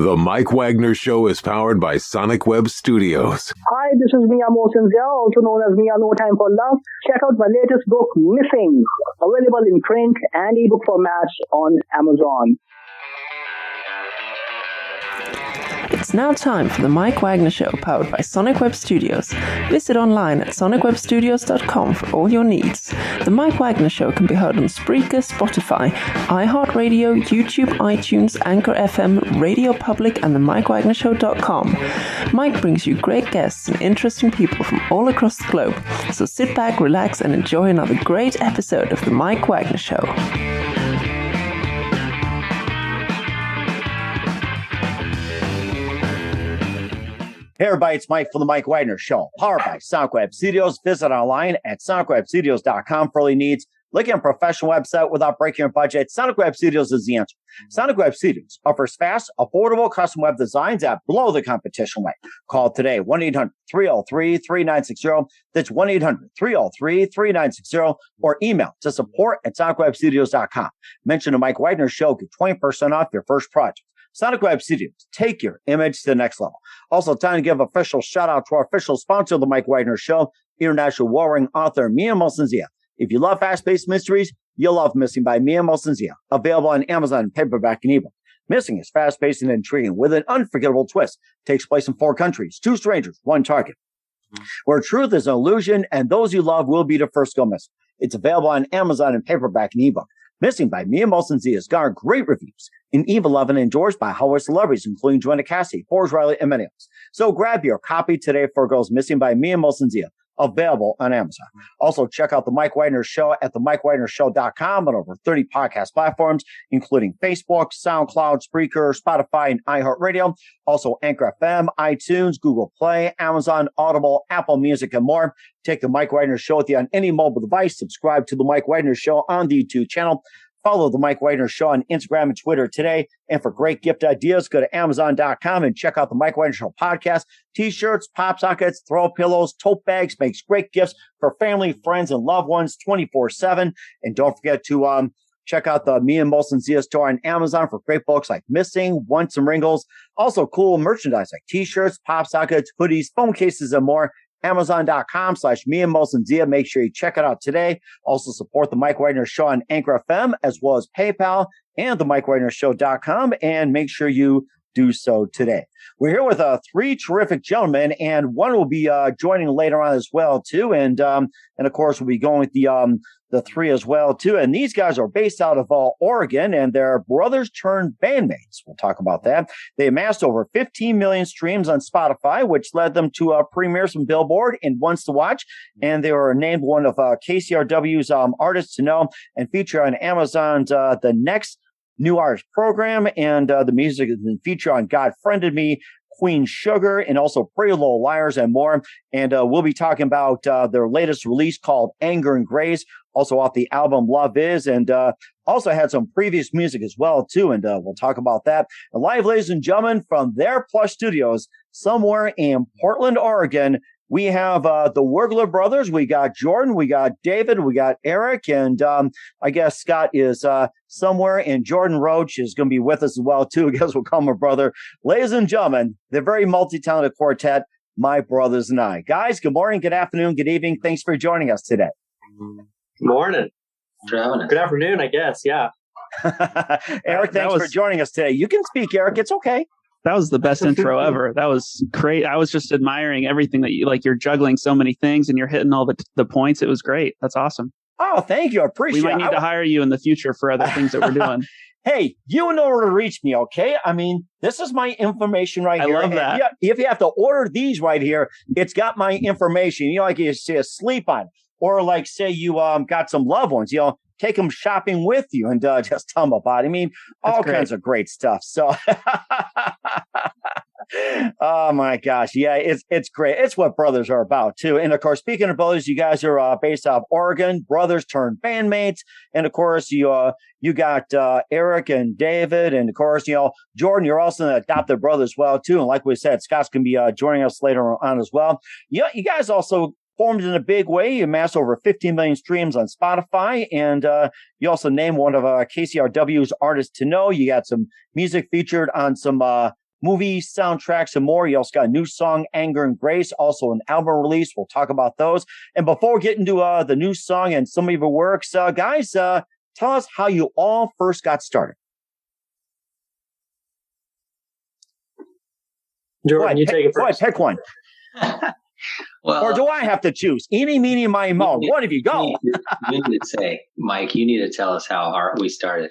The Mike Wagner Show is powered by Sonic Web Studios. Hi, this is Mia Mosinzia, also known as Mia No Time for Love. Check out my latest book, Missing, available in print and ebook formats on Amazon. It's now time for the Mike Wagner Show, powered by Sonic Web Studios. Visit online at sonicwebstudios.com for all your needs. The Mike Wagner Show can be heard on Spreaker, Spotify, iHeartradio, YouTube, iTunes, Anchor FM, Radio Public, and the MikeWagnerShow.com. Mike brings you great guests and interesting people from all across the globe. So sit back, relax, and enjoy another great episode of the Mike Wagner Show. Hey everybody, it's Mike from the Mike Wagner Show, powered by Sonic Web Studios. Visit online at sonicwebstudios.com for all your needs. Looking at a professional website without breaking your budget, Sonic Web Studios is the answer. Sonic Web Studios offers fast, affordable custom web designs that blow the competition away. Call today, 1-800-303-3960. That's 1-800-303-3960. Or email to support@sonicwebstudios.com. Mention the Mike Wagner Show, get 20% off your first project. Sonic Web Studios, take your image to the next level. Also, time to give official shout out to our official sponsor of the Mike Wagner Show, international warring author Mia Mosinzia. If you love fast-paced mysteries, you'll love Missing by Mia Mosinzia, available on Amazon, paperback, and ebook. Missing is fast-paced and intriguing with an unforgettable twist. Takes place in 4 countries, 2 strangers, 1 target. Where truth is an illusion and those you love will be the first to go missing. It's available on Amazon in paperback and ebook. Missing by Mia Mosinzia has garnered great reviews and even loved and endorsed by Hollywood celebrities, including Joanna Cassidy, Forrest Riley, and many others. So grab your copy today for Girls Missing by Mia Mosinzia, available on Amazon. Also, check out the Mike Wagner Show at themikewagnershow.com on over 30 podcast platforms, including Facebook, SoundCloud, Spreaker, Spotify, and iHeartRadio. Also, Anchor FM, iTunes, Google Play, Amazon, Audible, Apple Music, and more. Take the Mike Wagner Show with you on any mobile device. Subscribe to the Mike Wagner Show on the YouTube channel. Follow the Mike Wagner Show on Instagram and Twitter today. And for great gift ideas, go to Amazon.com and check out the Mike Wagner Show podcast. T-shirts, pop sockets, throw pillows, tote bags, makes great gifts for family, friends, and loved ones 24/7. And don't forget to check out the Mia Mosinzia store on Amazon for great books like Missing, Want Some Wrinkles. Also cool merchandise like T-shirts, pop sockets, hoodies, phone cases, and more. Amazon.com/Mia Mosinzia. Make sure you check it out today. Also support the Mike Wagner Show on Anchor FM, as well as PayPal and the MikeWagnerShow.com. And make sure you do so today. We're here with 3 terrific gentlemen, and one will be joining later on as well too. And of course we'll be going with the 3 as well too. And these guys are based out of Oregon, and they're brothers-turned-bandmates. We'll talk about that. They amassed over 15 million streams on Spotify, which led them to premiere some Billboard and Ones to Watch. And they were named one of KCRW's artists to know, and feature on Amazon's The Next New Artist Program. And the music has been featured on God-Friended-Me, queensugar, and also Pretty Little Liars, and more. And we'll be talking about their latest release called Anger and Grace, also off the album Loveis, and also had some previous music as well too. And we'll talk about that. And live, ladies and gentlemen, from their plush studios somewhere in Portland, Oregon, we have the Wurgler brothers. We got Jordan, we got David, we got Eric, and I guess Scott is somewhere, and jordanroach is going to be with us as well too. I guess we'll call him a brother. Ladies and gentlemen, the very multi-talented quartet, My Brothers and I. Guys, good morning, good afternoon, good evening. Thanks for joining us today. Morning. Good afternoon, I guess. Yeah. Eric, thanks for joining us today. You can speak, Eric. It's okay. That was the best intro ever. That was great. I was just admiring everything that you're juggling so many things and you're hitting all the points. It was great. That's awesome. Oh, thank you. I appreciate it. We might need to hire you in the future for other things that we're doing. Hey, you know where to reach me, okay? I mean, this is my information right here. I love that. If you have to order these right here, it's got my information. You know, like you say, sleep on, or like say you got some loved ones, take them shopping with you and just tell them about it. I mean, all kinds of great stuff. So, oh my gosh. Yeah, it's great. It's what brothers are about too. And of course, speaking of brothers, you guys are based out of Oregon, brothers-turned-bandmates. And of course, you got Eric and David. And of course, Jordan, you're also an adopted brother as well too. And like we said, Scott's going to be joining us later on as well. Yeah, you guys also formed in a big way. You amassed over 15 million streams on Spotify, and you also named one of KCRW's artists to know. You got some music featured on some movies, soundtracks, and more. You also got a new song, Anger and Grace, also an album release. We'll talk about those. And before we get into the new song and some of your works, guys, tell us how you all first got started. Jordan, you take it first. Go ahead, pick one. Well, or do I have to choose? Eeny, meeny, miny, moe. What have you go? You need to say, Mike, you need to tell us how we started.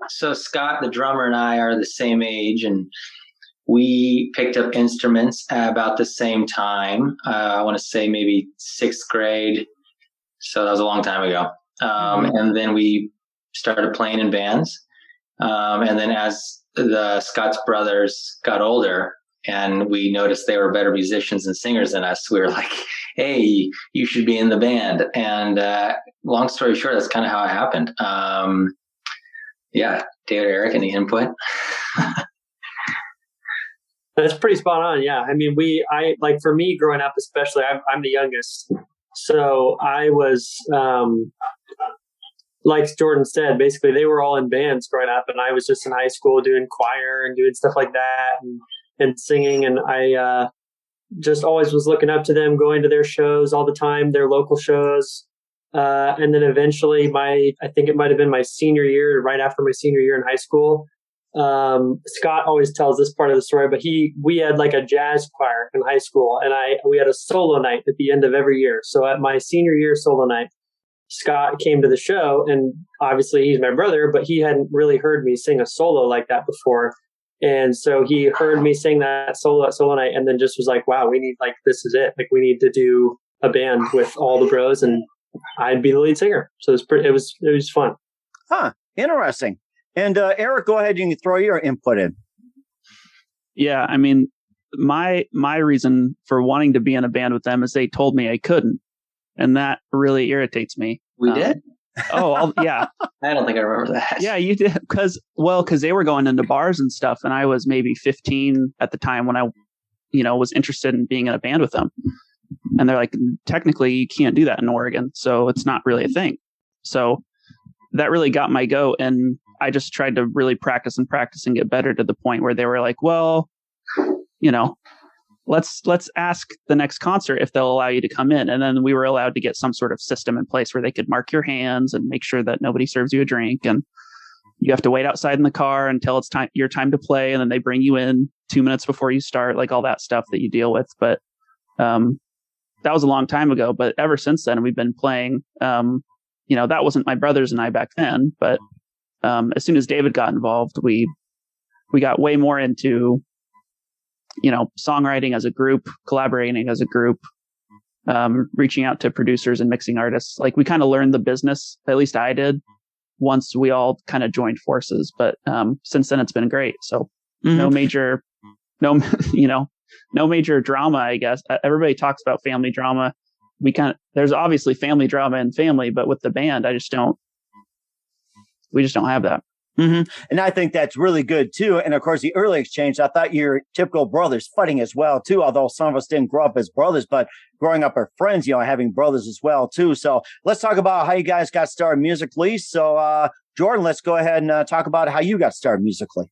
So Scott, the drummer, and I are the same age, and we picked up instruments at about the same time. I want to say maybe 6th grade. So that was a long time ago. And then we started playing in bands. And then as the Scott's brothers got older, and we noticed they were better musicians and singers than us, we were like, hey, you should be in the band. And long story short, that's kind of how it happened. Yeah, David, Eric, any input? That's pretty spot on. Yeah. I mean, like for me growing up, especially, I'm the youngest. So I was, like Jordan said, basically they were all in bands growing up, and I was just in high school doing choir and doing stuff like that and singing. And I just always was looking up to them, going to their shows all the time, their local shows. And then eventually I think it might've been my senior year, right after my senior year in high school. Scott always tells this part of the story, but we had like a jazz choir in high school, and we had a solo night at the end of every year. So at my senior year solo night, Scott came to the show, and obviously he's my brother, but he hadn't really heard me sing a solo like that before. And so he heard me sing that solo night, and then just was like, wow, this is it. Like, we need to do a band with all the bros, and I'd be the lead singer. So it was fun. Huh. Interesting. And Eric, go ahead. You can throw your input in. Yeah. I mean, my reason for wanting to be in a band with them is they told me I couldn't. And that really irritates me. We did? Yeah. I don't think I remember that. Yeah, you did. Because they were going into bars and stuff. And I was maybe 15 at the time when I, was interested in being in a band with them. And they're like, technically, you can't do that in Oregon. So it's not really a thing. So that really got my goat. And I just tried to really practice and get better to the point where they were like, well, let's ask the next concert if they'll allow you to come in. And then we were allowed to get some sort of system in place where they could mark your hands and make sure that nobody serves you a drink. And you have to wait outside in the car until it's your time to play. And then they bring you in 2 minutes before you start, like all that stuff that you deal with. But that was a long time ago. But ever since then, we've been playing. That wasn't my brothers and I back then. But as soon as David got involved, we got way more into songwriting as a group, collaborating as a group, reaching out to producers and mixing artists. Like, we kind of learned the business, at least I did, once we all kind of joined forces. But since then, it's been great. So no major drama, I guess. Everybody talks about family drama. There's obviously family drama in family, but with the band, we just don't have that. Mm-hmm. And I think that's really good too. And of course, the early exchange, I thought you're typical brothers fighting as well too. Although some of us didn't grow up as brothers, but growing up as friends, having brothers as well too. So let's talk about how you guys got started musically. So Jordan, let's go ahead and talk about how you got started musically.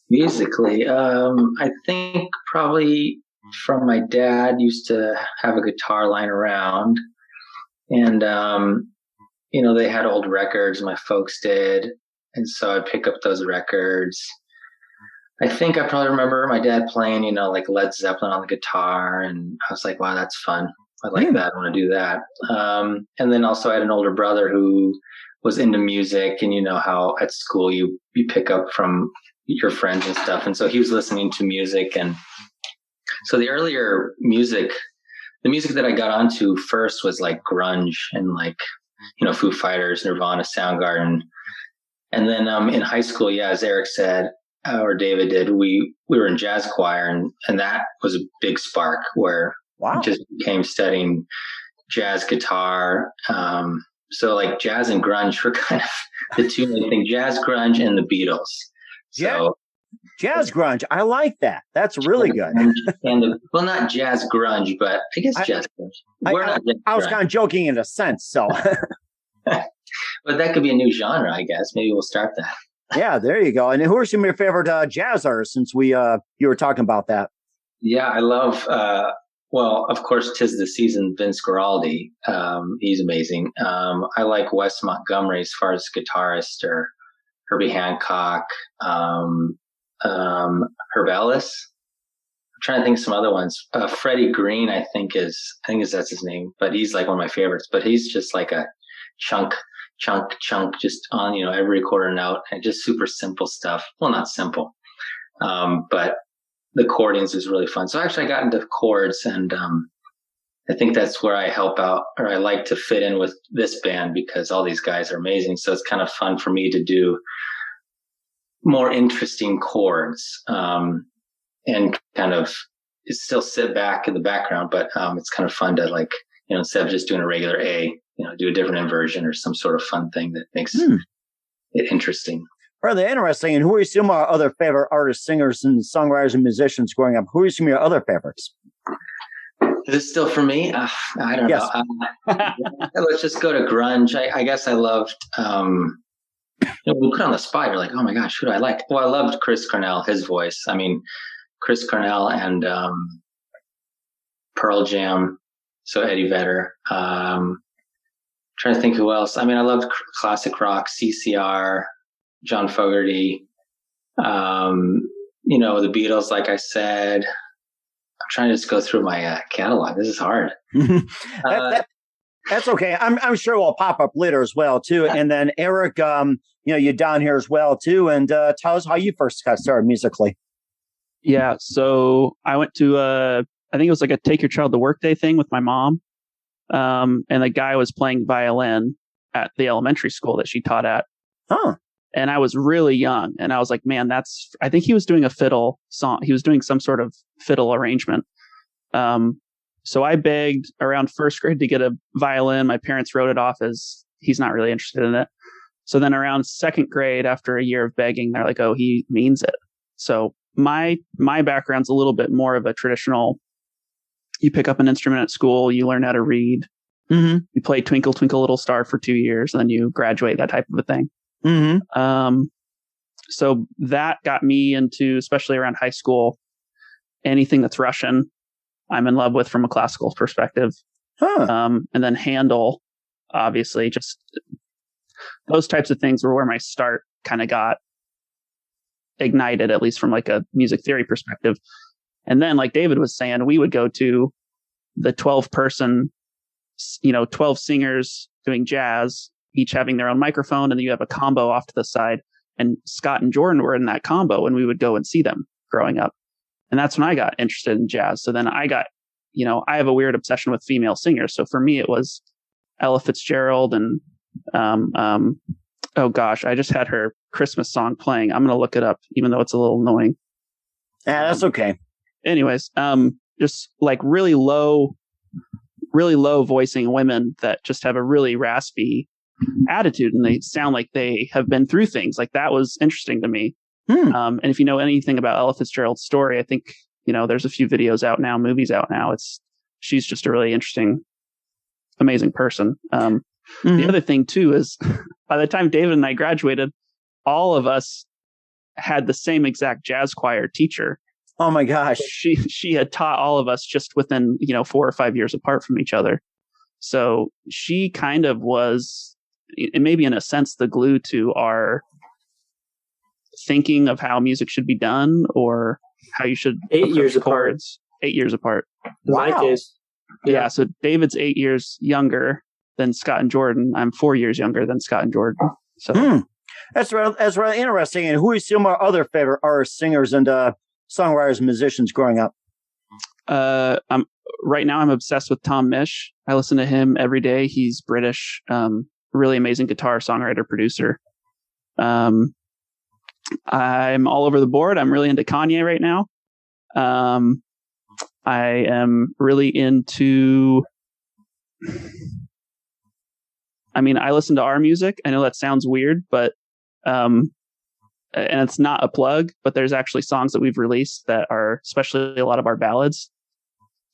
Musically, I think probably from my dad. Used to have a guitar lying around, and they had old records. My folks did. And so I'd pick up those records. I think I probably remember my dad playing, like Led Zeppelin on the guitar. And I was like, wow, that's fun. I like that. I want to do that. And then also I had an older brother who was into music. And you know how at school you pick up from your friends and stuff. And so he was listening to music. And so the earlier music, the music that I got onto first was like grunge and like, Foo Fighters, Nirvana, Soundgarden. And then in high school, as Eric said, or David did, we were in jazz choir, and that was a big spark where I just became studying jazz guitar. So like jazz and grunge were kind of the two main things, jazz, grunge, and the Beatles. So jazz grunge, I like that. That's really good. Not jazz grunge, but I guess jazz grunge. I was kind of joking in a sense, so... But that could be a new genre, I guess. Maybe we'll start that. Yeah, there you go. And who are some of your favorite jazz artists? Since you were talking about that. Yeah, I love. Well, of course, 'tis the season. Vince Guaraldi, he's amazing. I like Wes Montgomery as far as guitarist, or Herbie Hancock, Herb Ellis. I'm trying to think of some other ones. Freddie Green, I think that's his name, but he's like one of my favorites. But he's just like a chunk, just on every quarter note, and just super simple stuff. Well, not simple, but the chordings is really fun. So actually I got into chords, and I think that's where I help out, or I like to fit in with this band, because all these guys are amazing. So it's kind of fun for me to do more interesting chords, and kind of still sit back in the background, but it's kind of fun to, like, instead of just doing a regular A, do a different inversion or some sort of fun thing that makes it interesting. Rather interesting. And who are some of our other favorite artists, singers, and songwriters and musicians growing up? Who are some of your other favorites? Is it still for me? I don't know. Let's just go to grunge. I guess I loved, we put on the spot. You're like, oh my gosh, who do I like? Well, I loved Chris Cornell, his voice. I mean, Chris Cornell and Pearl Jam. So Eddie Vedder. Trying to think who else. I mean, I loved classic rock, CCR, John Fogerty, the Beatles, like I said. I'm trying to just go through my catalog. This is hard. That's okay. I'm sure we'll pop up later as well, too. And then Eric, you're down here as well, too. And tell us how you first got started musically. Yeah. So I went to, I think it was like a Take Your Child to Work Day thing with my mom. And the guy was playing violin at the elementary school that she taught at. Huh. And I was really young, and I was like, man, I think he was doing a fiddle song. He was doing some sort of fiddle arrangement. So I begged around first grade to get a violin. My parents wrote it off as he's not really interested in it. So then around second grade, after a year of begging, they're like, oh, he means it. So my background's a little bit more of a traditional, you pick up an instrument at school, you learn how to read, you play Twinkle, Twinkle, Little Star for 2 years, and then you graduate, that type of a thing. So that got me into, especially around high school, anything that's Russian, I'm in love with from a classical perspective. And then Handel, obviously, just those types of things were where my start kind of got ignited, at least from like a music theory perspective. And then, like David was saying, we would go to the 12 singers doing jazz, each having their own microphone, and then you have a combo off to the side. And Scott and Jordan were in that combo, and we would go and see them growing up. And that's when I got interested in jazz. So then I got, I have a weird obsession with female singers. So for me, it was Ella Fitzgerald and, oh gosh, I just had her Christmas song playing. I'm going to look it up, even though it's a little annoying. Yeah, that's okay. Anyways, just like really low voicing women that just have a really raspy attitude, and they sound like they have been through things. Like, that was interesting to me. And if you know anything about Ella Fitzgerald's story, I think, there's a few videos out now, movies out now. She's just a really interesting, amazing person. The other thing too is by the time David and I graduated, all of us had the same exact jazz choir teacher. Oh my gosh. She had taught all of us just within, 4 or 5 years apart from each other. So she kind of was, maybe in a sense, the glue to our thinking of how music should be done, or how you should 8 years apart. 8 years apart. In my case. Yeah. So David's 8 years younger than Scott and Jordan. I'm 4 years younger than Scott and Jordan. So that's really interesting. And who are some of our other favorite artists, singers, and songwriters and musicians growing up? Right now I'm obsessed with Tom Misch. I listen to him every day. He's British, really amazing guitar, songwriter, producer. I'm all over the board. I'm really into Kanye right now. I am really into, I listen to our music. I know that sounds weird, but, and it's not a plug, but there's actually songs that we've released that are, especially a lot of our ballads,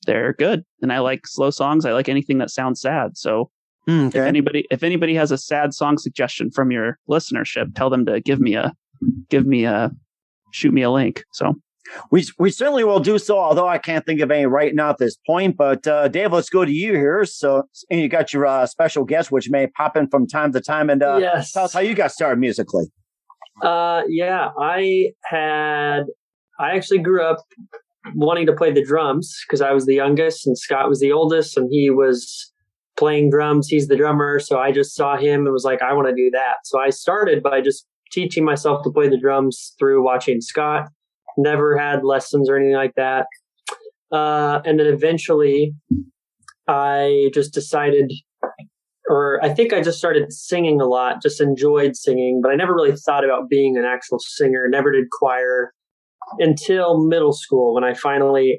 they're good. And I like slow songs. I like anything that sounds sad. So if anybody has a sad song suggestion from your listenership, tell them to give me a shoot me a link. So we certainly will do so, although I can't think of any right now at this point. But Dave, let's go to you here. So, and you got your special guest, which may pop in from time to time, and yes. Tell us how you got started musically. Yeah, I actually grew up wanting to play the drums because I was the youngest and Scott was the oldest, and he was playing drums. He's the drummer. So I just saw him and was like, I want to do that. So I started by just teaching myself to play the drums through watching Scott. Never had lessons or anything like that. And then eventually I just decided, or I think I just started singing a lot, just enjoyed singing, but I never really thought about being an actual singer, never did choir until middle school when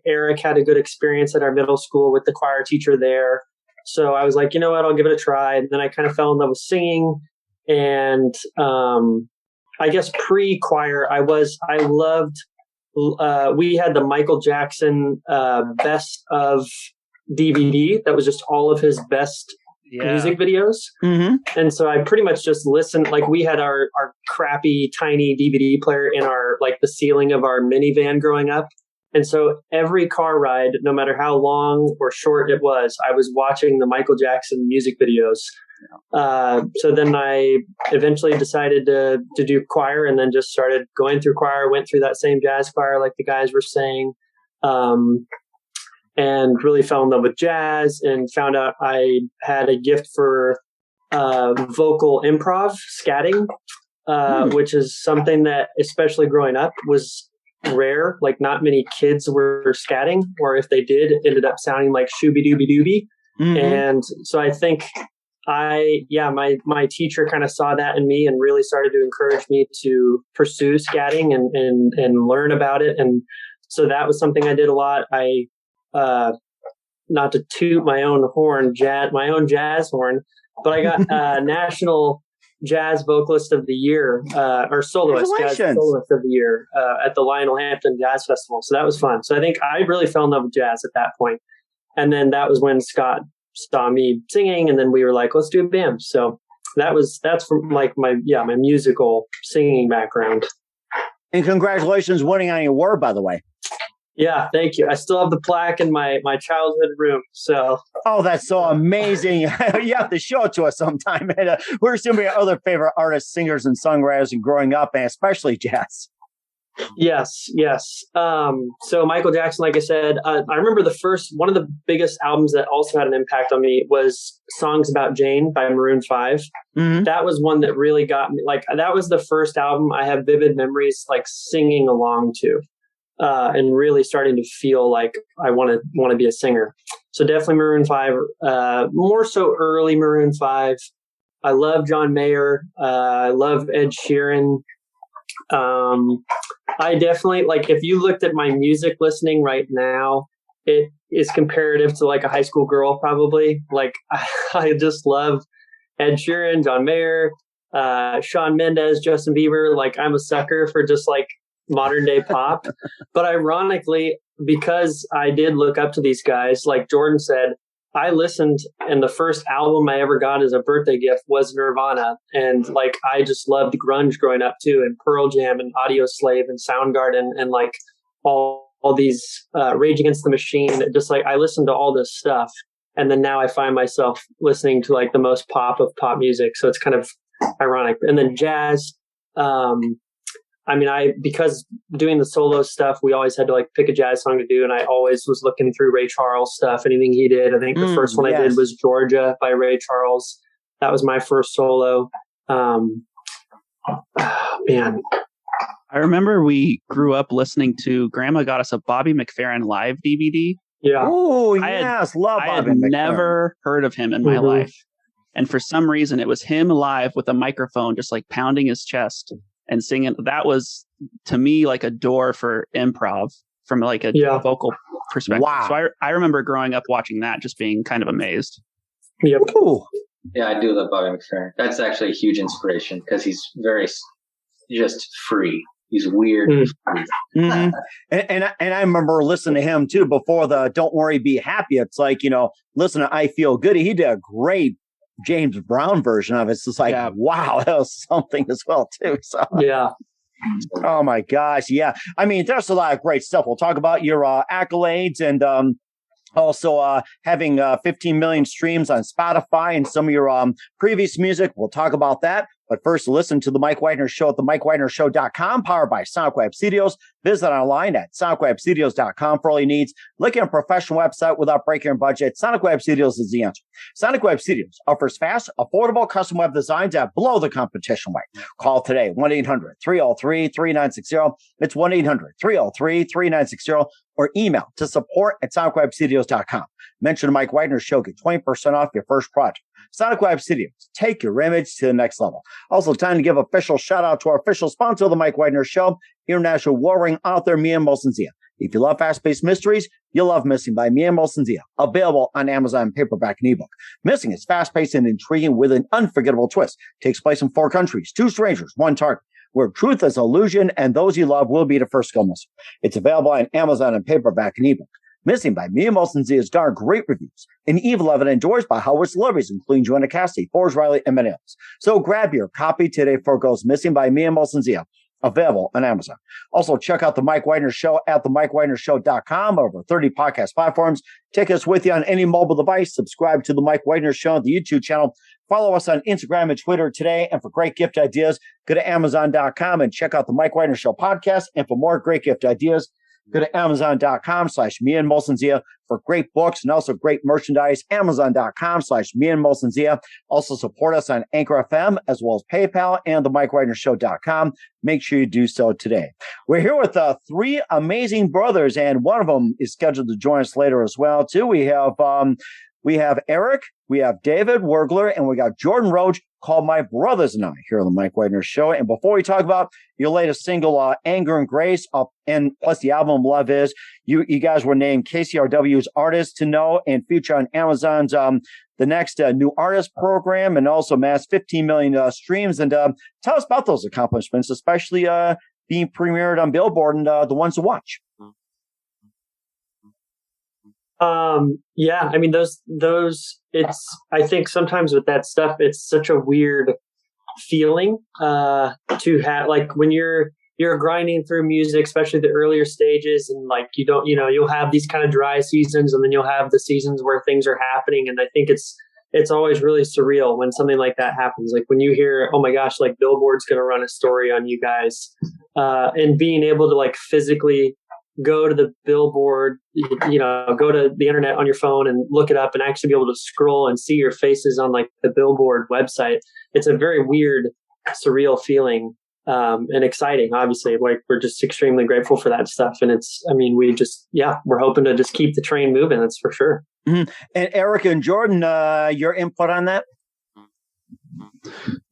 Eric had a good experience at our middle school with the choir teacher there. So I was like, you know what, I'll give it a try. And then I kind of fell in love with singing. And I guess pre-choir, we had the Michael Jackson best of DVD that was just all of his best music videos. Mm-hmm. And so I pretty much just listened. Like we had our crappy tiny DVD player in the ceiling of our minivan growing up. And so every car ride, no matter how long or short it was, I was watching the Michael Jackson music videos. So then I eventually decided to do choir, and then just started going through choir, went through that same jazz choir like the guys were saying, and really fell in love with jazz and found out I had a gift for vocal improv, scatting, which is something that, especially growing up, was rare. Like not many kids were scatting, or if they did, it ended up sounding like shooby dooby dooby. Mm-hmm. And so I think my teacher kind of saw that in me and really started to encourage me to pursue scatting and learn about it. And so that was something I did a lot. I, not to toot my own jazz horn, but I got National Jazz Vocalist of the Year, or Soloist, Jazz Soloist of the Year, at the Lionel Hampton Jazz Festival. So that was fun. So I think I really fell in love with jazz at that point. And then that was when Scott saw me singing, and then we were like, let's do a band. So that's from like my musical singing background. And congratulations winning on your award, by the way. Yeah, thank you. I still have the plaque in my childhood room. So, that's so amazing. You have to show it to us sometime. And, we're some of your other favorite artists, singers, and songwriters, and growing up, and especially jazz. Yes. So Michael Jackson, like I said, I remember one of the biggest albums that also had an impact on me was Songs About Jane by Maroon 5. Mm-hmm. That was one that really got me. Like that was the first album I have vivid memories like singing along to. And really starting to feel like I want to be a singer. So definitely Maroon 5, more so early Maroon 5. I love John Mayer. I love Ed Sheeran. I definitely, like, if you looked at my music listening right now, it is comparative to like a high school girl, probably. Like, I just love Ed Sheeran, John Mayer, Shawn Mendes, Justin Bieber. Like, I'm a sucker for just like modern day pop. But ironically, because I did look up to these guys, like Jordan said, I listened, and the first album I ever got as a birthday gift was Nirvana. And like, I just loved grunge growing up too, and Pearl Jam and Audio Slave and Soundgarden and like all these Rage Against the Machine. Just like, I listened to all this stuff. And then now I find myself listening to like the most pop of pop music. So it's kind of ironic. And then jazz, because doing the solo stuff, we always had to like pick a jazz song to do. And I always was looking through Ray Charles stuff, anything he did. I think the first one I did was Georgia by Ray Charles. That was my first solo. Man. I remember we grew up listening to, Grandma got us a Bobby McFerrin live DVD. Yeah. Oh, yes. Love Bobby McFerrin. Never heard of him in my life. And for some reason, it was him live with a microphone, just like pounding his chest and singing. That was, to me, like a door for improv from like a vocal perspective. Wow. So I remember growing up watching that, just being kind of amazed. Yep. Ooh. Yeah, I do love Bobby McFerrin. That's actually a huge inspiration because he's very just free. He's weird. Mm-hmm. And I remember listening to him too before the Don't Worry, Be Happy. It's like, listen to I Feel Good. He did a great James Brown version of it. It's just like, wow, that was something as well too. So yeah. Oh my gosh. Yeah. I mean, there's a lot of great stuff. We'll talk about your accolades and also having 15 million streams on Spotify and some of your previous music. We'll talk about that. But first, listen to The Mike Wagner Show at themikewagnershow.com, powered by Sonic Web Studios. Visit online at sonicwebstudios.com for all your needs. Look at a professional website without breaking your budget. Sonic Web Studios is the answer. Sonic Web Studios offers fast, affordable custom web designs that blow the competition away. Call today, 1-800-303-3960. It's 1-800-303-3960. Or email to support@sonicwebstudios.com. Mention the Mike Wagner Show. Get 20% off your first project. Sonic Web Studios. Take your image to the next level. Also, time to give official shout out to our official sponsor of the Mike Wagner Show, international warring author Mia Molson-Zia. If you love fast-paced mysteries, you'll love Missing by Mia Molson-Zia. Available on Amazon paperback and ebook. Missing is fast-paced and intriguing with an unforgettable twist. Takes place in 4 countries, 2 strangers, 1 target, where truth is illusion and those you love will be the first to go missing. It's available on Amazon and paperback and ebook. Missing by Mia Molson-Zia has garnered great reviews and even evidence endorsed by Howard celebrities, including Joanna Cassidy, Forrest Riley, and many others. So grab your copy today for it goes Missing by Mia Molson-Zia. Available on Amazon. Also, check out The Mike Wagner Show at themikewagnershow.com. Over 30 podcast platforms. Take us with you on any mobile device. Subscribe to The Mike Wagner Show on the YouTube channel. Follow us on Instagram and Twitter today. And for great gift ideas, go to Amazon.com and check out The Mike Wagner Show podcast. And for more great gift ideas, go to Amazon.com/Mia Molson-Zia for great books and also great merchandise. Amazon.com/Mia Molson-Zia. Also support us on Anchor FM as well as PayPal and themikewagnershow.com. Make sure you do so today. We're here with 3 amazing brothers, and one of them is scheduled to join us later as well, too. We have Eric, we have David Wurgler, and we got Jordan Roach, called My Brothers and I, here on the Mike Wagner Show. And before we talk about your latest single, Anger and Grace, and plus the album Loveis, you guys were named KCRW's Artists to Know and feature on Amazon's the next new artist program, and also amassed 15 million streams. And tell us about those accomplishments, especially being premiered on Billboard and the ones to watch. Yeah, I mean, those, I think sometimes with that stuff, it's such a weird feeling, to have, like when you're grinding through music, especially the earlier stages, and like, you'll have these kind of dry seasons, and then you'll have the seasons where things are happening. And I think it's always really surreal when something like that happens. Like when you hear, oh my gosh, like Billboard's going to run a story on you guys, and being able to like physically go to the Billboard, go to the internet on your phone and look it up and actually be able to scroll and see your faces on like the Billboard website. It's a very weird, surreal feeling, and exciting, obviously. Like we're just extremely grateful for that stuff. And we're hoping to just keep the train moving. That's for sure. Mm-hmm. And Eric and Jordan, your input on that?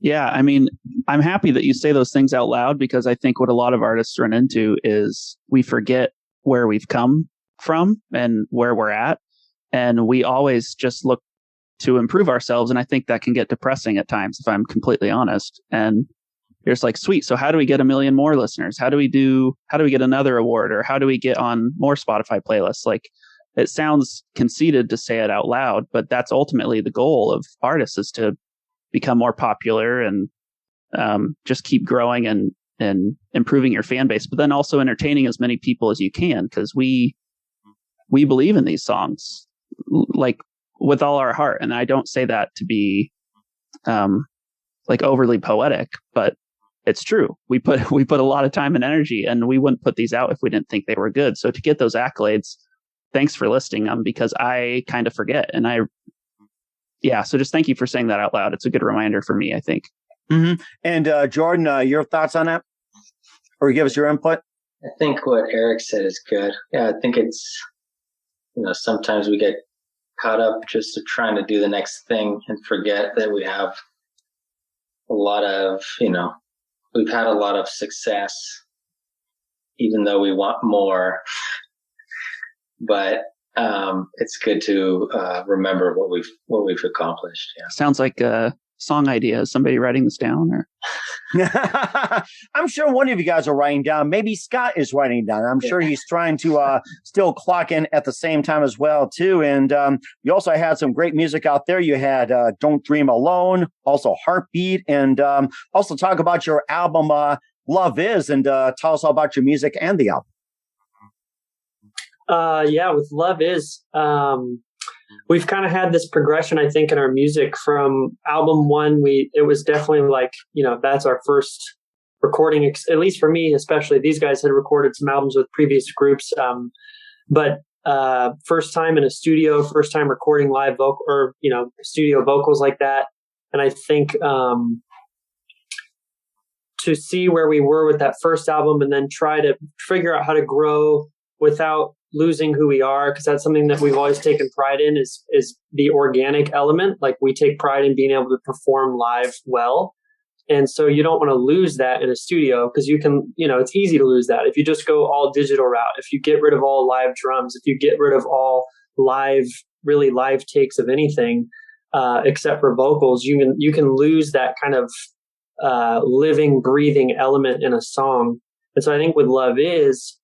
Yeah, I mean, I'm happy that you say those things out loud, because I think what a lot of artists run into is we forget where we've come from and where we're at. And we always just look to improve ourselves. And I think that can get depressing at times, if I'm completely honest. And you're just like, sweet. So how do we get 1 million more listeners? How do we get another award? Or how do we get on more Spotify playlists? Like, it sounds conceited to say it out loud, but that's ultimately the goal of artists, is to become more popular and just keep growing and improving your fan base, but then also entertaining as many people as you can, because we believe in these songs like with all our heart. And I don't say that to be like overly poetic, but it's true. We put a lot of time and energy, and we wouldn't put these out if we didn't think they were good. So to get those accolades, thanks for listing them, because I kind of forget. And so just thank you for saying that out loud. It's a good reminder for me, I think. Mm-hmm. And Jordan, your thoughts on that? Or give us your input? I think what Eric said is good. Yeah, I think it's, sometimes we get caught up just trying to do the next thing and forget that we have a lot of, we've had a lot of success, even though we want more. But it's good to remember what we've accomplished. Yeah. Sounds like a song idea. Is somebody writing this down? Or I'm sure one of you guys are writing down. Maybe Scott is writing down. I'm sure he's trying to still clock in at the same time as well, too. And you also had some great music out there. You had Don't Dream Alone, also Heartbeat, and also talk about your album Love Is, and tell us all about your music and the album. Yeah, with Love Is, we've kind of had this progression, I think, in our music from album one. It was definitely like, that's our first recording, at least for me, especially. These guys had recorded some albums with previous groups. But first time in a studio, first time recording live vocal or, studio vocals like that. And I think, to see where we were with that first album and then try to figure out how to grow without losing who we are, because that's something that we've always taken pride in is the organic element. Like, we take pride in being able to perform live well. And so you don't want to lose that in a studio, because you can, it's easy to lose that. If you just go all digital route, if you get rid of all live drums, if you get rid of all really live takes of anything, except for vocals, you can lose that kind of living, breathing element in a song. And so I think with Love Is,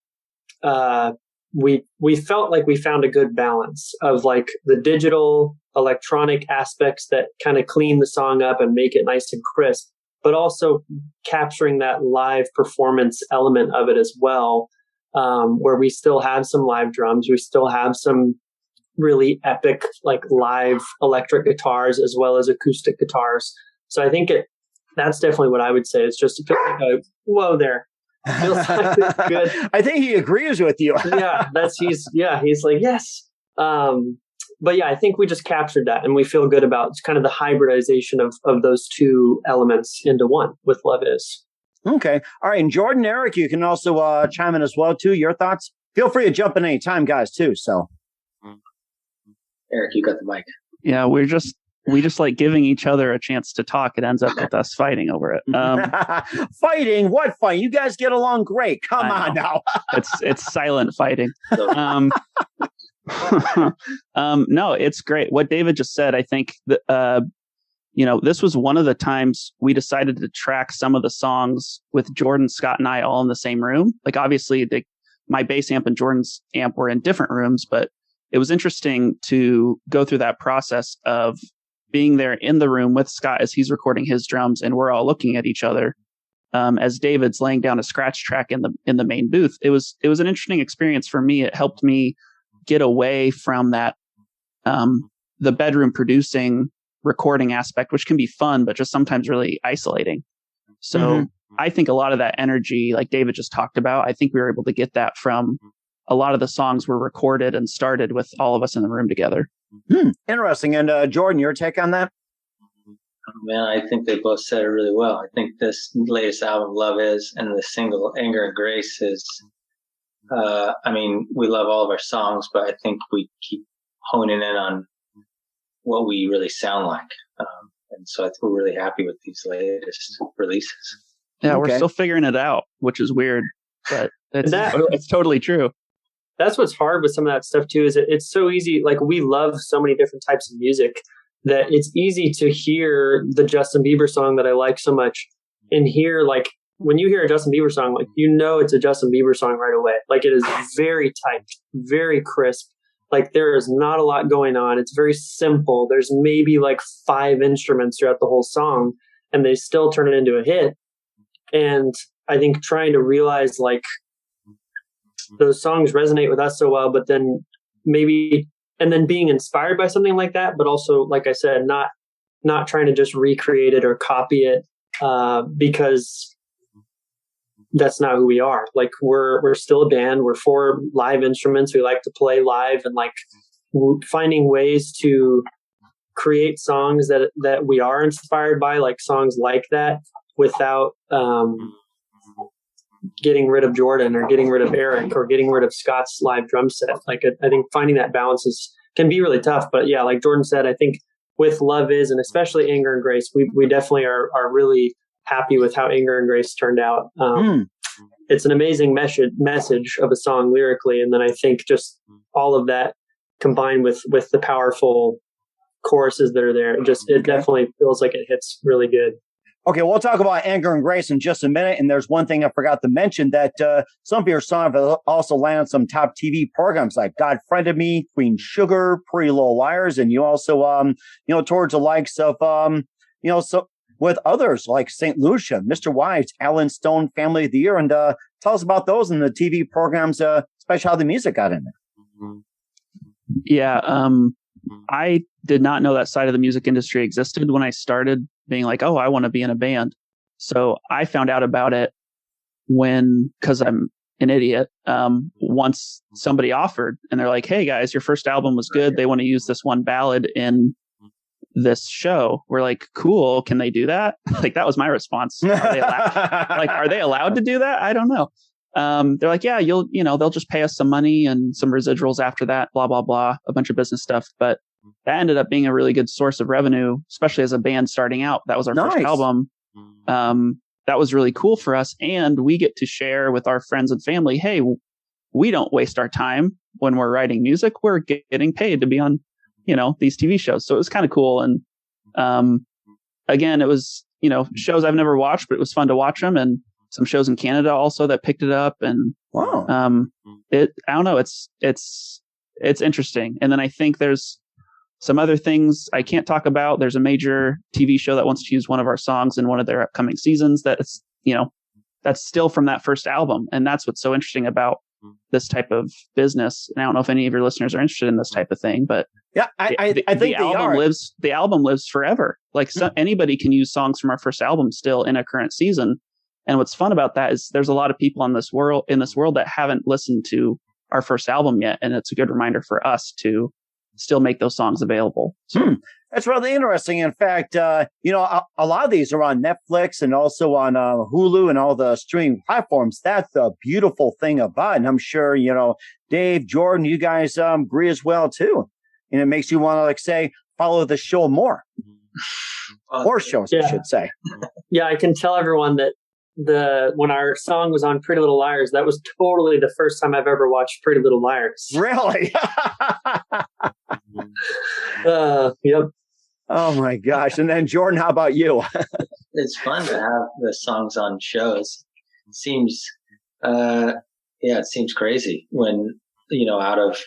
we felt like we found a good balance of like the digital electronic aspects that kind of clean the song up and make it nice and crisp, but also capturing that live performance element of it as well, where we still have some live drums, we still have some really epic like live electric guitars as well as acoustic guitars. So I think that's definitely what I would say. It's just whoa there. Feels like it's good. I think he agrees with you. Yeah, he's like, yes. But yeah, I think we just captured that, and we feel good about kind of the hybridization of those two elements into one with Love Is. Okay. All right. And Jordan, Eric, you can also chime in as well, too. Your thoughts? Feel free to jump in any time, guys, too. So, Eric, you got the mic. Yeah, we just like giving each other a chance to talk. It ends up with us fighting over it. Fighting? What fight? You guys get along great. Come on now. It's silent fighting. No, it's great. What David just said, I think that, this was one of the times we decided to track some of the songs with Jordan, Scott, and I all in the same room. Like, obviously, my bass amp and Jordan's amp were in different rooms, but it was interesting to go through that process of being there in the room with Scott as he's recording his drums, and we're all looking at each other as David's laying down a scratch track in the main booth. It was an interesting experience for me. It helped me get away from that the bedroom producing recording aspect, which can be fun, but just sometimes really isolating. So I think a lot of that energy, like David just talked about, I think we were able to get that from a lot of the songs were recorded and started with all of us in the room together. Interesting. And Jordan, your take on that? Oh, man, I think they both said it really well. I think this latest album, Love Is, and the single Anger and Grace is, we love all of our songs, but I think we keep honing in on what we really sound like. And so I think we're really happy with these latest releases. Yeah, we're still figuring it out, which is weird, but it's totally true. That's what's hard with some of that stuff too, is it's so easy. Like, we love so many different types of music that it's easy to hear the Justin Bieber song that I like so much and hear, like, when you hear a Justin Bieber song, like, it's a Justin Bieber song right away. Like, it is very tight, very crisp. Like, there is not a lot going on. It's very simple. There's maybe like 5 instruments throughout the whole song, and they still turn it into a hit. And I think trying to realize, like, those songs resonate with us so well, but then then being inspired by something like that, but also, like I said, not trying to just recreate it or copy it, because that's not who we are. Like, we're still a band. We're 4 live instruments. We like to play live, and like finding ways to create songs that we are inspired by, like songs like that, without getting rid of Jordan or getting rid of Eric or getting rid of Scott's live drum set. Like, I think finding that balance can be really tough. But yeah, like Jordan said, I think with Love Is, and especially Anger and Grace, we definitely are really happy with how Anger and Grace turned out. It's an amazing message of a song lyrically. And then I think just all of that combined with the powerful choruses that are there, it definitely feels like it hits really good. Okay, we'll talk about Anger and Grace in just a minute. And there's one thing I forgot to mention, that some of your songs have also landed some top TV programs like godfriendedme, queensugar, Pretty Little Liars. And you also, towards the likes of, with others like St. Lucia, Mr. Wives, Alan Stone, Family of the Year, and tell us about those and the TV programs, especially how the music got in there. Yeah, I did not know that side of the music industry existed when I started being like, oh, I want to be in a band. So I found out about it because I'm an idiot, once somebody offered and they're like, hey guys, your first album was good. They want to use this one ballad in this show. We're like, cool. Can they do that? Like, that was my response. Are they allowed to do that? I don't know. They're like, yeah, they'll just pay us some money and some residuals after that, blah, blah, blah, a bunch of business stuff. But that ended up being a really good source of revenue, especially as a band starting out. That was our first album. That was really cool for us. And we get to share with our friends and family, hey, we don't waste our time when we're writing music. We're getting paid to be on, these TV shows. So it was kind of cool. And again, it was, shows I've never watched, but it was fun to watch them. And some shows in Canada also that picked it up. And wow. I don't know. It's interesting. And then I think there's some other things I can't talk about. There's a major TV show that wants to use one of our songs in one of their upcoming seasons. That's still from that first album. And that's what's so interesting about this type of business. And I don't know if any of your listeners are interested in this type of thing, but yeah, I think the album lives forever. Like anybody can use songs from our first album still in a current season. And what's fun about that is there's a lot of people in this world that haven't listened to our first album yet. And it's a good reminder for us to still make those songs available. So. That's really interesting. In fact, a lot of these are on Netflix and also on Hulu and all the streaming platforms. That's the beautiful thing about it. And I'm sure, Dave, Jordan, you guys agree as well, too. And it makes you want to, follow the show more. More shows, I should say. Yeah, I can tell everyone that when our song was on Pretty Little Liars, that was totally the first time I've ever watched Pretty Little Liars. Really? Yep. Oh my gosh. And then Jordan, how about you? It's fun to have the songs on shows. It seems crazy when, out of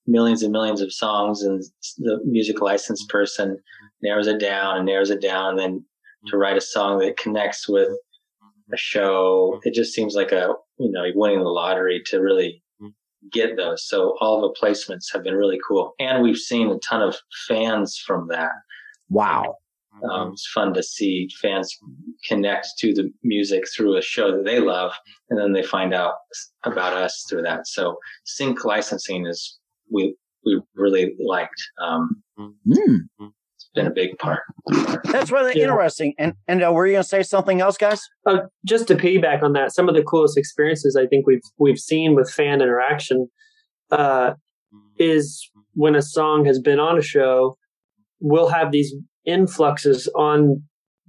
millions and millions of songs and the music license person narrows it down, and then to write a song that connects with a show, it just seems like winning the lottery to really get those. So all the placements have been really cool. And we've seen a ton of fans from that. Wow. It's fun to see fans connect to the music through a show that they love, and then they find out about us through that. So sync licensing is we really liked. It's been a big part. That's really interesting. And were you going to say something else, guys? Just to piggyback on that, some of the coolest experiences I think we've seen with fan interaction is when a song has been on a show, we'll have these influxes on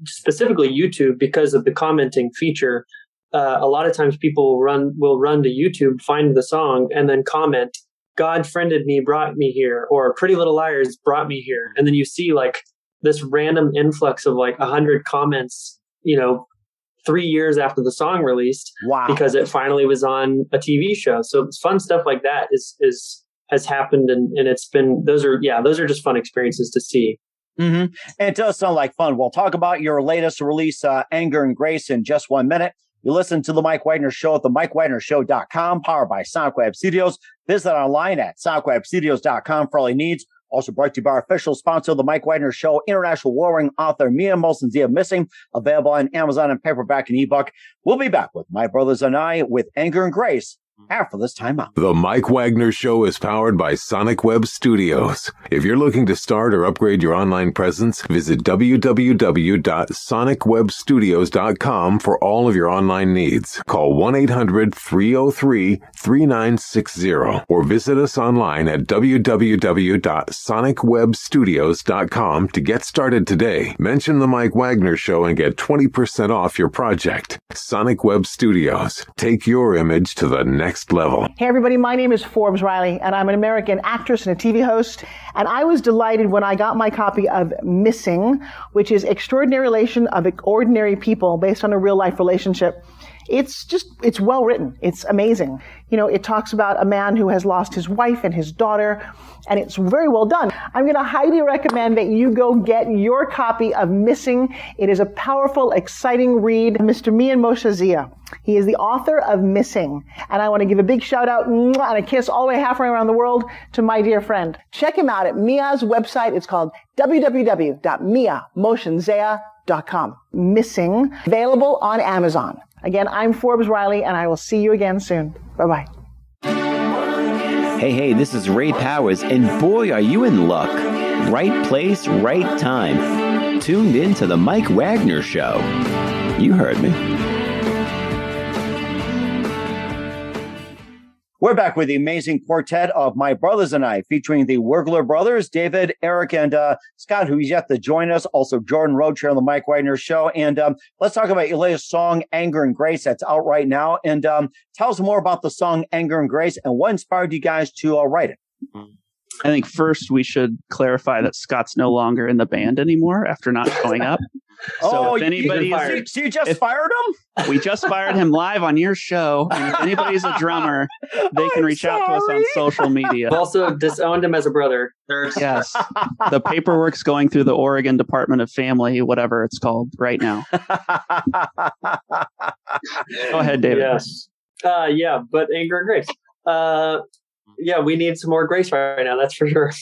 specifically YouTube because of the commenting feature. A lot of times people will run to YouTube, find the song, and then comment, God friended me, brought me here, or Pretty Little Liars brought me here. And then you see this random influx of 100 comments, 3 years after the song released. Wow. Because it finally was on a TV show. So fun stuff like that has happened. And it's been, those are just fun experiences to see. Mm-hmm. And it does sound like fun. We'll talk about your latest release, Anger and Grace, in just 1 minute. You listen to The Mike Wagner Show at themikewagnershow.com, powered by Sonic Web Studios. Visit online at sonicwebstudios.com for all your needs. Also brought to you by our official sponsor, The Mike Wagner Show, international warring author Mia Molson's Dia Missing, available on Amazon and paperback and ebook. We'll be back with My Brothers and I with Anger and Grace after this time out. The Mike Wagner Show is powered by Sonic Web Studios. If you're looking to start or upgrade your online presence, visit www.sonicwebstudios.com for all of your online needs. Call 1-800-303-3960 or visit us online at www.sonicwebstudios.com to get started today. Mention The Mike Wagner Show and get 20% off your project. Sonic Web Studios. Take your image to the next level. Hey everybody, my name is Forbes Riley and I'm an American actress and a TV host, and I was delighted when I got my copy of Missing, which is Extraordinary Relation of Ordinary People based on a real life relationship. It's well written. It's amazing. It talks about a man who has lost his wife and his daughter, and it's very well done. I'm going to highly recommend that you go get your copy of Missing. It is a powerful, exciting read. Mr. Mian Moshe Zia. He is the author of Missing. And I want to give a big shout out and a kiss all the way halfway around the world to my dear friend. Check him out at Mia's website. It's called www.miamotionzea.com. Missing, available on Amazon. Again, I'm Forbes Riley, and I will see you again soon. Bye-bye. Hey, this is Ray Powers, and boy, are you in luck. Right place, right time. Tuned in to the Mike Wagner Show. You heard me. We're back with the amazing quartet of My Brothers and I, featuring the Wurgler brothers, David, Eric, and Scott, who's yet to join us. Also, Jordan Roach here on the Mike Wagner Show. And let's talk about your latest song, Anger and Grace, that's out right now. And tell us more about the song, Anger and Grace, and what inspired you guys to write it. I think first we should clarify that Scott's no longer in the band anymore after not showing up. So if anybody so you just fired him? We just fired him live on your show. And if anybody's a drummer, they can reach out to us on social media. We've also disowned him as a brother. Yes. The paperwork's going through the Oregon Department of Family, whatever it's called right now. Go ahead, David. Yes. But Anger and Grace. We need some more grace right now. That's for sure.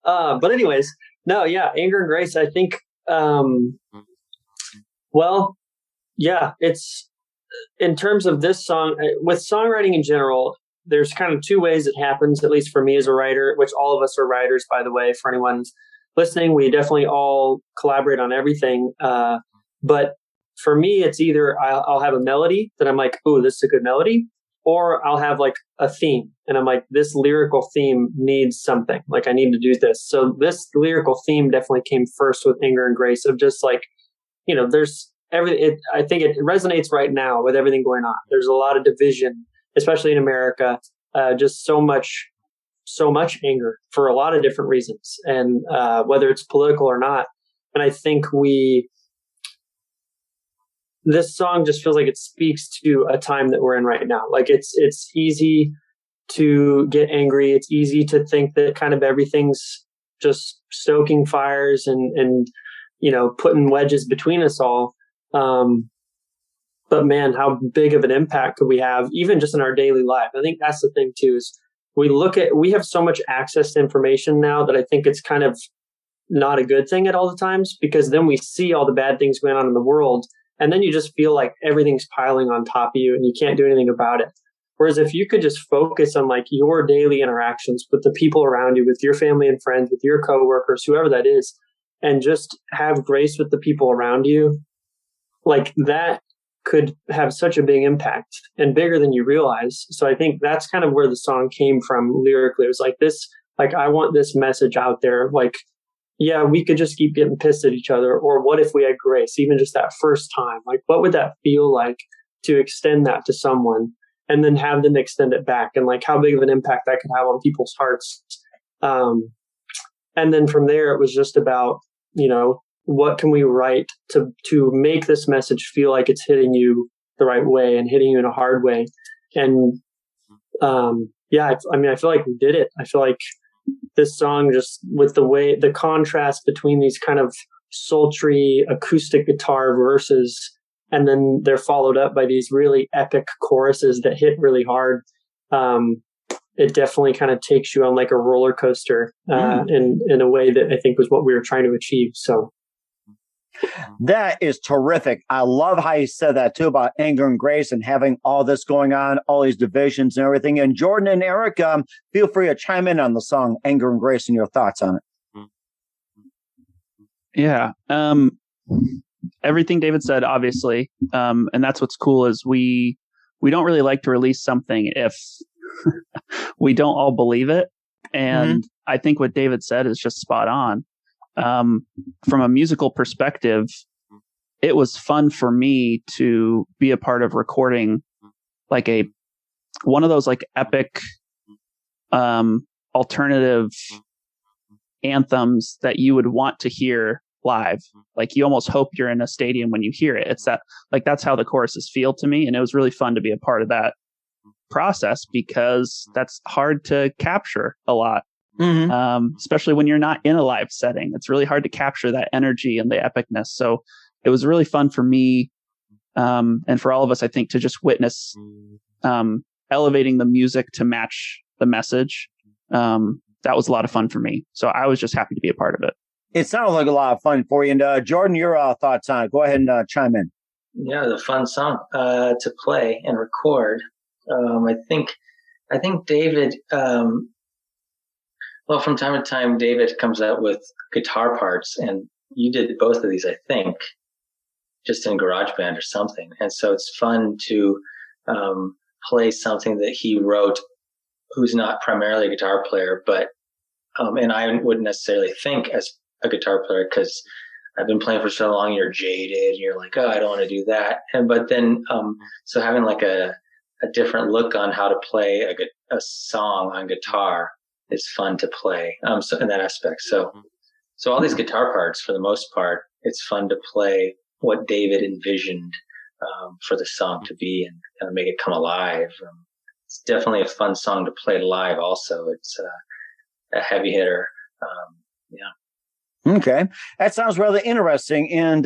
But anyways, Anger and Grace, I think, it's in terms of this song, with songwriting in general, there's kind of two ways it happens, at least for me as a writer, which all of us are writers, by the way, for anyone listening, we definitely all collaborate on everything. But for me, it's either I'll have a melody that I'm like, ooh, this is a good melody. Or I'll have like a theme and I'm like, this lyrical theme needs something. Like I need to do this. So this lyrical theme definitely came first with Anger and Grace of just like, there's everything. I think it resonates right now with everything going on. There's a lot of division, especially in America, just so much anger for a lot of different reasons. And whether it's political or not. And I think this song just feels like it speaks to a time that we're in right now. Like it's easy to get angry. It's easy to think that kind of everything's just stoking fires and putting wedges between us all. But man, how big of an impact could we have even just in our daily life? I think that's the thing too, is we have so much access to information now that I think it's kind of not a good thing at all the times, because then we see all the bad things going on in the world. And then you just feel like everything's piling on top of you and you can't do anything about it. Whereas if you could just focus on like your daily interactions with the people around you, with your family and friends, with your coworkers, whoever that is, and just have grace with the people around you, like that could have such a big impact and bigger than you realize. So I think that's kind of where the song came from lyrically. It was like this, like, I want this message out there. Like, yeah, we could just keep getting pissed at each other. Or what if we had grace, even just that first time? Like, what would that feel like to extend that to someone and then have them extend it back? And like how big of an impact that could have on people's hearts. And then from there, it was just about, what can we write to make this message feel like it's hitting you the right way and hitting you in a hard way. And I feel like we did it. I feel like this song, just with the contrast between these kind of sultry acoustic guitar verses, and then they're followed up by these really epic choruses that hit really hard. It definitely kind of takes you on like a roller coaster in a way that I think was what we were trying to achieve. So that is terrific. I love how you said that too about anger and grace and having all this going on, all these divisions and everything. And Jordan and Eric, feel free to chime in on the song Anger and Grace and your thoughts on it. Yeah. Everything David said, obviously. And that's what's cool is we don't really like to release something if we don't all believe it. And I think what David said is just spot on. From a musical perspective, it was fun for me to be a part of recording like one of those like epic alternative anthems that you would want to hear live. Like you almost hope you're in a stadium when you hear it. It's that, like, that's how the choruses feel to me. And it was really fun to be a part of that process because that's hard to capture a lot. Especially when you're not in a live setting. It's really hard to capture that energy and the epicness. So it was really fun for me, and for all of us, I think, to just witness elevating the music to match the message. That was a lot of fun for me. So I was just happy to be a part of it. It sounded like a lot of fun for you. And Jordan, your thoughts on it. Go ahead and chime in. Yeah, the fun song to play and record. I think David, well, from time to time, David comes out with guitar parts, and you did both of these, I think, just in GarageBand or something. And so it's fun to play something that he wrote, who's not primarily a guitar player, but and I wouldn't necessarily think as a guitar player because I've been playing for so long, you're jaded, and you're like, oh, I don't want to do that. But then, so having like a different look on how to play a song on guitar is fun to play. So in that aspect, so all these guitar parts, for the most part, it's fun to play what David envisioned for the song to be and kind of make it come alive. It's definitely a fun song to play live. Also, it's a heavy hitter. Yeah. Okay, that sounds rather interesting. And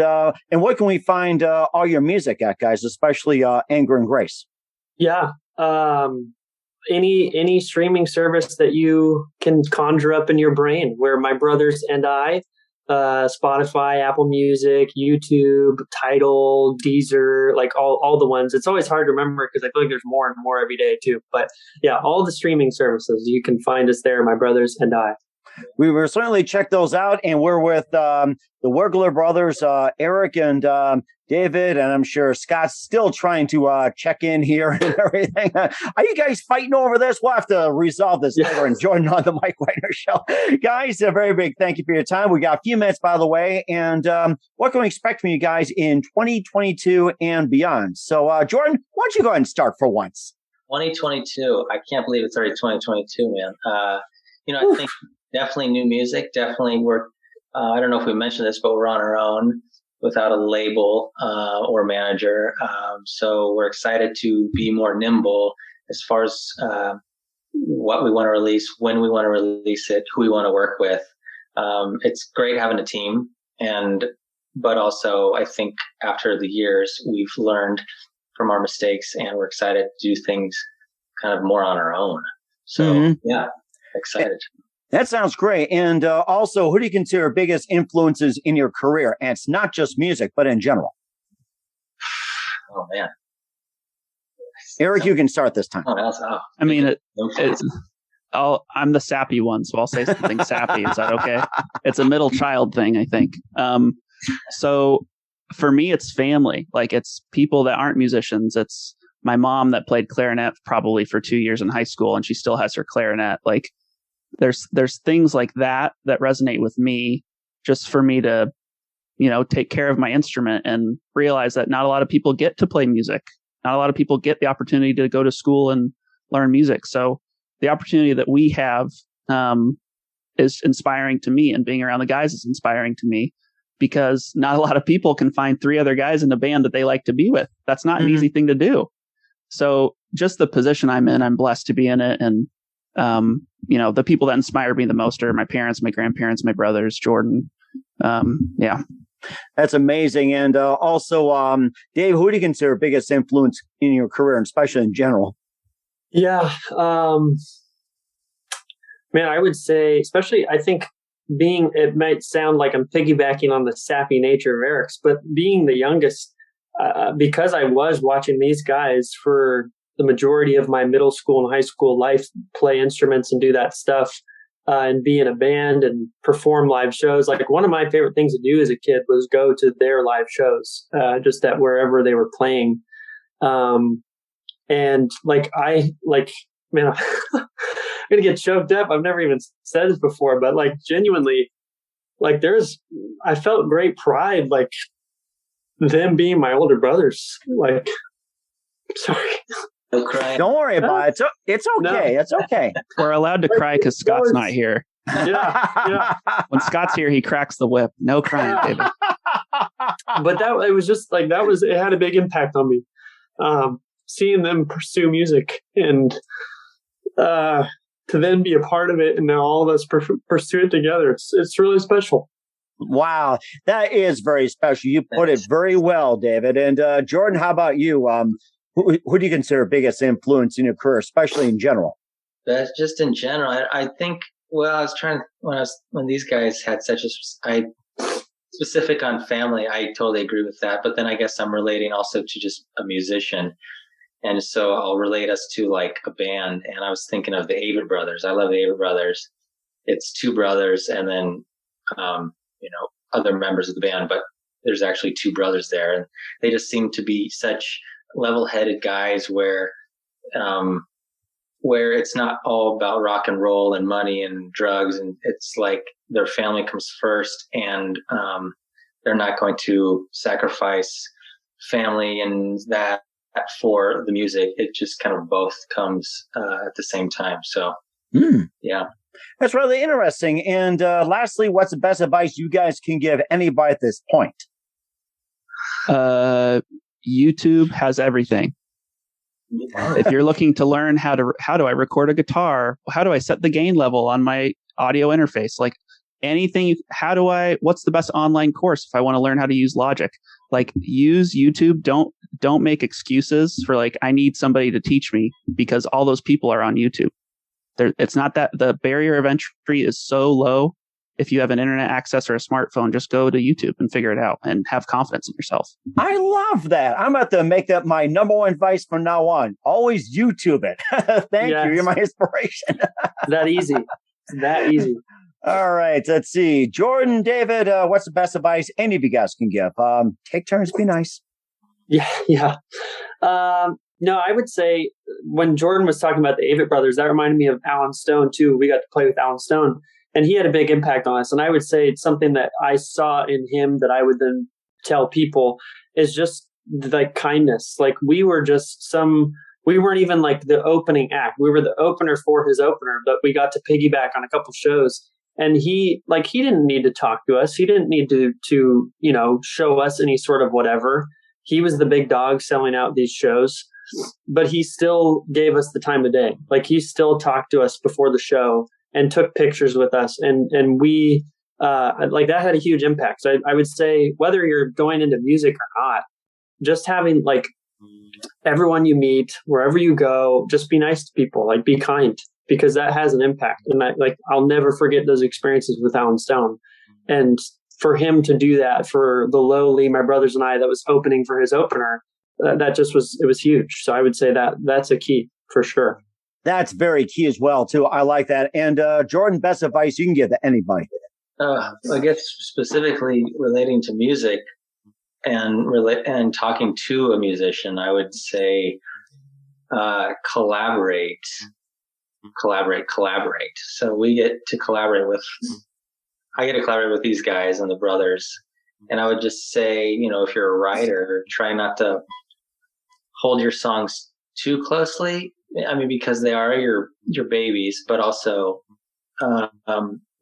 what can we find all your music at, guys? Especially Anger and Grace. Yeah. Any streaming service that you can conjure up in your brain, where My Brothers and I, Spotify, Apple Music, YouTube, Tidal, Deezer, like all the ones. It's always hard to remember because I feel like there's more and more every day too. But yeah, all the streaming services, you can find us there, My Brothers and I. We will certainly check those out. And we're with the Wurgler brothers, Eric and David, and I'm sure Scott's still trying to check in here and everything. Are you guys fighting over this? We'll have to resolve this later and join on the Mike Wagner Show. Guys, a very big thank you for your time. We got a few minutes, by the way. And what can we expect from you guys in 2022 and beyond? So, Jordan, why don't you go ahead and start for once? 2022. I can't believe it's already 2022, man. I think definitely new music. Definitely I don't know if we mentioned this, but we're on our own without a label or manager. So we're excited to be more nimble as far as what we want to release, when we want to release it, who we want to work with. It's great having a team, but also I think after the years we've learned from our mistakes, and we're excited to do things kind of more on our own. So yeah, excited. That sounds great. And also, who do you consider biggest influences in your career? And it's not just music, but in general. Oh, man. Eric, you can start this time. I mean, I'm the sappy one, so I'll say something sappy. Is that okay? It's a middle child thing, I think. So for me, it's family. Like, it's people that aren't musicians. It's my mom that played clarinet probably for 2 years in high school, and she still has her clarinet. Like, there's things like that resonate with me, just for me to, take care of my instrument and realize that not a lot of people get to play music. Not a lot of people get the opportunity to go to school and learn music. So the opportunity that we have is inspiring to me, and being around the guys is inspiring to me, because not a lot of people can find 3 other guys in a band that they like to be with. That's not an easy thing to do. So just the position I'm in, I'm blessed to be in it. And the people that inspire me the most are my parents, my grandparents, my brothers, Jordan. Yeah. That's amazing. And also, Dave, who do you consider biggest influence in your career, and especially in general? Yeah. Man, I would say, especially, I think it might sound like I'm piggybacking on the sappy nature of Eric's, but being the youngest, because I was watching these guys for the majority of my middle school and high school life, play instruments and do that stuff, and be in a band and perform live shows. Like, one of my favorite things to do as a kid was go to their live shows, just at wherever they were playing. And man, I'm going to get choked up. I've never even said this before, but genuinely, I felt great pride, them being my older brothers. Sorry. Don't worry about it. It's okay. No. It's okay. We're allowed to cry because Scott's not here. Yeah. When Scott's here, he cracks the whip. No crying, David. But it was just like, it had a big impact on me. Seeing them pursue music and to then be a part of it, and now all of us pursue it together. It's really special. Wow, that is very special. You put it very well, David. And Jordan, how about you? Who do you consider biggest influence in your career, especially in general? That's just in general. I think. Well, I was trying when these guys had such a specific on family. I totally agree with that. But then I guess I'm relating also to just a musician. And so I'll relate us to like a band. And I was thinking of the Avery Brothers. I love the Avery Brothers. It's two brothers and then, other members of the band, but there's actually two brothers there. And they just seem to be such level-headed guys where it's not all about rock and roll and money and drugs. And it's like their family comes first and they're not going to sacrifice family and that for the music. It just kind of both comes at the same time. So, yeah. That's really interesting. And lastly, what's the best advice you guys can give anybody at this point? YouTube has everything. If you're looking to learn how do I record a guitar, how do I set the gain level on my audio interface, like anything, what's the best online course if I want to learn how to use Logic? Like, use YouTube. Don't make excuses for like, I need somebody to teach me, because all those people are on YouTube. It's not that the barrier of entry is so low. If you have an internet access or a smartphone, just go to YouTube and figure it out and have confidence in yourself. I love that. I'm about to make that my number one advice from now on. Always YouTube it. Thank you. You're my inspiration. That easy. That easy. All right. Let's see. Jordan, David, what's the best advice any of you guys can give? Take turns. Be nice. Yeah. No, I would say when Jordan was talking about the Avery Brothers, that reminded me of Alan Stone too. We got to play with Alan Stone. And he had a big impact on us. And I would say it's something that I saw in him that I would then tell people is just like kindness. Like we weren't even like the opening act. We were the opener for his opener, but we got to piggyback on a couple shows. And he didn't need to talk to us. He didn't need to show us any sort of whatever. He was the big dog selling out these shows, but he still gave us the time of day. Like he still talked to us before the show and took pictures with us. And we, like that had a huge impact. So I would say whether you're going into music or not, just having like everyone you meet, wherever you go, just be nice to people, like be kind, because that has an impact. And I'll never forget those experiences with Alan Stone. And for him to do that for the lowly, my brothers and I, that was opening for his opener, it was huge. So I would say that's a key for sure. That's very key as well, too. I like that. And Jordan, best advice you can give to anybody? I guess specifically relating to music and talking to a musician, I would say collaborate. So I get to collaborate with these guys and the brothers. And I would just say, if you're a writer, try not to hold your songs too closely. I mean, because they are your babies, but also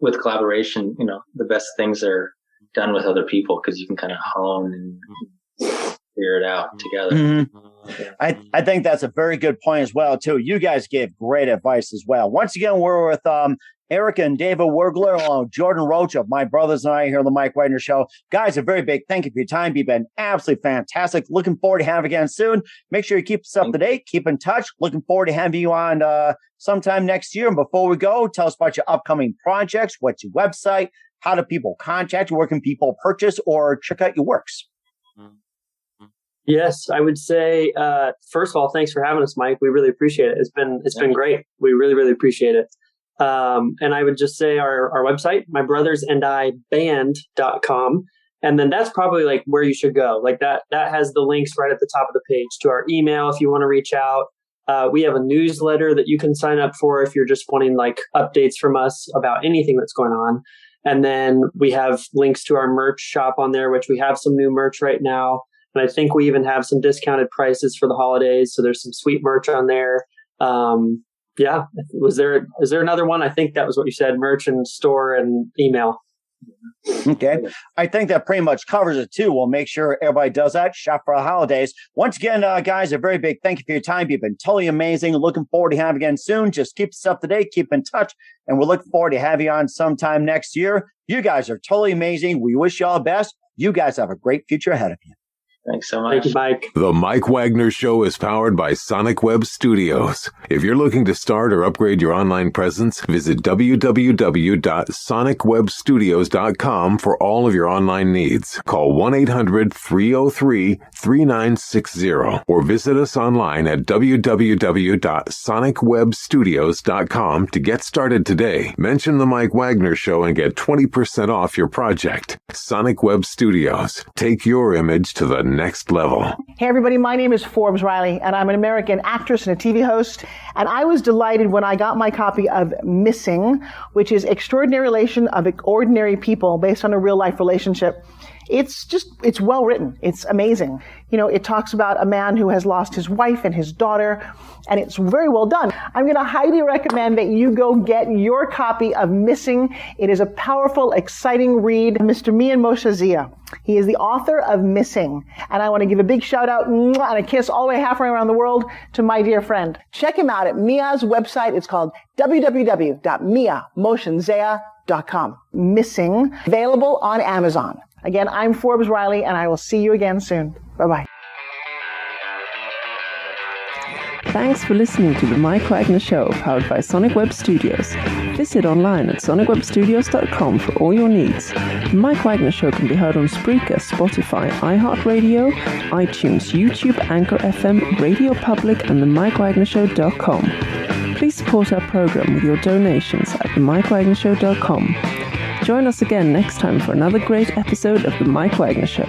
with collaboration, the best things are done with other people because you can kind of hone and figure it out together. Mm-hmm. I think that's a very good point as well, too. You guys gave great advice as well. Once again, we're with Eric and David Wurgler, along with Jordan Roach of My Brothers and I here on the Mike Wagner Show. Guys, a very big thank you for your time. You've been absolutely fantastic. Looking forward to having you again soon. Make sure you keep us up to date. Keep in touch. Looking forward to having you on sometime next year. And before we go, tell us about your upcoming projects. What's your website? How do people contact you? Where can people purchase or check out your works? Yes, I would say, first of all, thanks for having us, Mike. We really appreciate it. It's been great. We really, really appreciate it. And I would just say our website, mybrothersandiband.com. And then that's probably like where you should go. Like that has the links right at the top of the page to our email if you want to reach out. We have a newsletter that you can sign up for if you're just wanting like updates from us about anything that's going on. And then we have links to our merch shop on there, which we have some new merch right now. And I think we even have some discounted prices for the holidays. So there's some sweet merch on there. Yeah. Is there another one? I think that was what you said, merch and store and email. Okay. I think that pretty much covers it too. We'll make sure everybody does that. Shop for the holidays. Once again, guys, a very big thank you for your time. You've been totally amazing. Looking forward to having you again soon. Just keep us up to date. Keep in touch. And we're looking forward to having you on sometime next year. You guys are totally amazing. We wish you all the best. You guys have a great future ahead of you. Thanks so much. Thank you, Mike. The Mike Wagner Show is powered by Sonic Web Studios. If you're looking to start or upgrade your online presence, visit www.sonicwebstudios.com for all of your online needs. Call 1-800-303-3960 or visit us online at www.sonicwebstudios.com to get started today. Mention the Mike Wagner Show and get 20% off your project. Sonic Web Studios. Take your image to the next level. Hey everybody, my name is Forbes Riley and I'm an American actress and a TV host, and I was delighted when I got my copy of Missing, which is Extraordinary Relation of Ordinary People based on a real life relationship. It's well written. It's amazing. You know, it talks about a man who has lost his wife and his daughter, and it's very well done. I'm going to highly recommend that you go get your copy of Missing. It is a powerful, exciting read. Mr. Mian Moshe Zia. He is the author of Missing. And I want to give a big shout out and a kiss all the way halfway around the world to my dear friend. Check him out at Mia's website. It's called www.miamoshenzea.com. Missing. Available on Amazon. Again, I'm Forbes Riley, and I will see you again soon. Bye-bye. Thanks for listening to The Mike Wagner Show, powered by Sonic Web Studios. Visit online at sonicwebstudios.com for all your needs. The Mike Wagner Show can be heard on Spreaker, Spotify, iHeartradio, iTunes, YouTube, Anchor FM, Radio Public, and themikewagnershow.com. Please support our program with your donations at themikewagnershow.com. Join us again next time for another great episode of The Mike Wagner Show.